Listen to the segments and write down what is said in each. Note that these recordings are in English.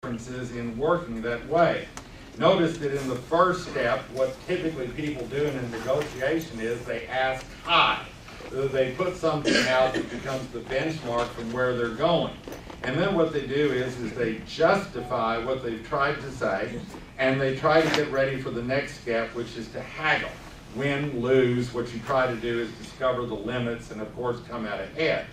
differences in working that way. Notice that in the first step, what typically people do in a negotiation is they ask high. They put something out that becomes the benchmark from where they're going. And then what they do is they justify what they've tried to say, and they try to get ready for the next step, which is to haggle. Win, lose. What you try to do is discover the limits and, of course, come out ahead.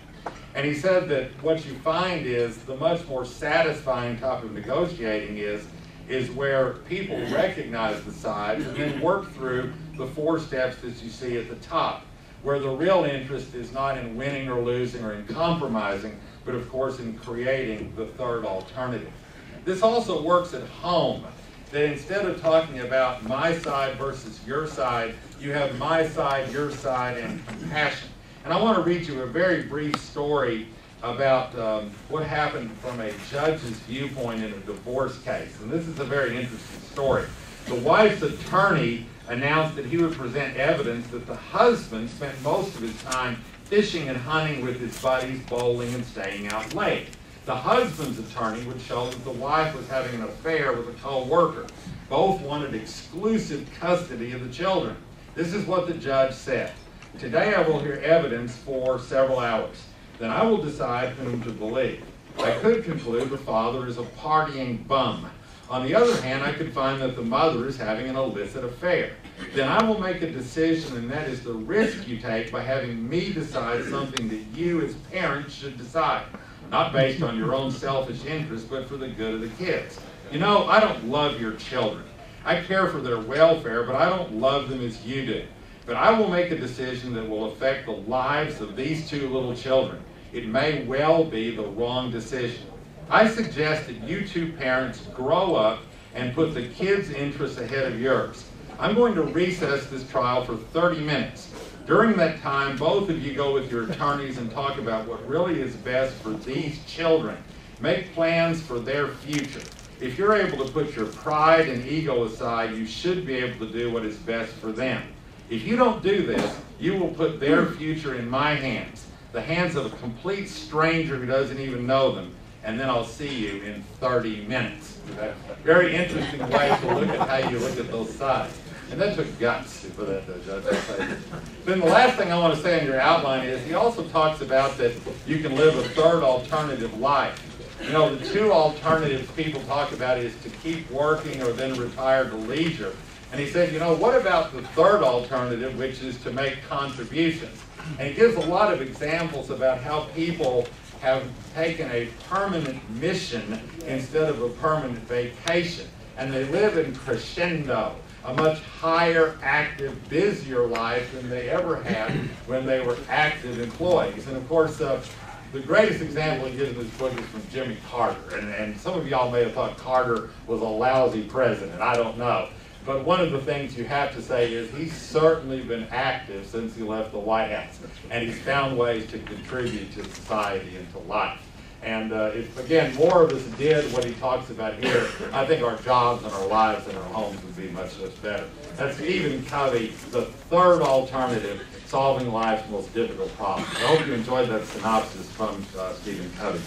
And he said that what you find is the much more satisfying type of negotiating is where people recognize the sides and then work through the 4 steps that you see at the top, where the real interest is not in winning or losing or in compromising, but of course in creating the third alternative. This also works at home, that instead of talking about my side versus your side, you have my side, your side, and compassion. And I want to read you a very brief story about what happened from a judge's viewpoint in a divorce case. And this is a very interesting story. The wife's attorney announced that he would present evidence that the husband spent most of his time fishing and hunting with his buddies, bowling, and staying out late. The husband's attorney would show that the wife was having an affair with a co-worker. Both wanted exclusive custody of the children. This is what the judge said. Today I will hear evidence for several hours. Then I will decide whom to believe. I could conclude the father is a partying bum. On the other hand, I could find that the mother is having an illicit affair. Then I will make a decision, and that is the risk you take by having me decide something that you as parents should decide. Not based on your own selfish interest, but for the good of the kids. You know, I don't love your children. I care for their welfare, but I don't love them as you do. But I will make a decision that will affect the lives of these 2 little children. It may well be the wrong decision. I suggest that you 2 parents grow up and put the kids' interests ahead of yours. I'm going to recess this trial for 30 minutes. During that time, both of you go with your attorneys and talk about what really is best for these children. Make plans for their future. If you're able to put your pride and ego aside, you should be able to do what is best for them. If you don't do this, you will put their future in my hands, the hands of a complete stranger who doesn't even know them, and then I'll see you in 30 minutes. Very interesting way to look at how you look at those sides. And that took guts for that, Judge. Then the last thing I want to say in your outline is he also talks about that you can live a third alternative life. You know, the 2 alternatives people talk about is to keep working or then retire to leisure. And he said, you know, what about the third alternative, which is to make contributions? And he gives a lot of examples about how people have taken a permanent mission instead of a permanent vacation. And they live in crescendo, a much higher, active, busier life than they ever had when they were active employees. And of course, the greatest example he gives in this book is from Jimmy Carter. And some of y'all may have thought Carter was a lousy president. I don't know. But one of the things you have to say is he's certainly been active since he left the White House. And he's found ways to contribute to society and to life. And if, again, more of us did what he talks about here, I think our jobs and our lives and our homes would be much, much better. That's Stephen Covey, the third alternative, solving life's most difficult problems. I hope you enjoyed that synopsis from Stephen Covey.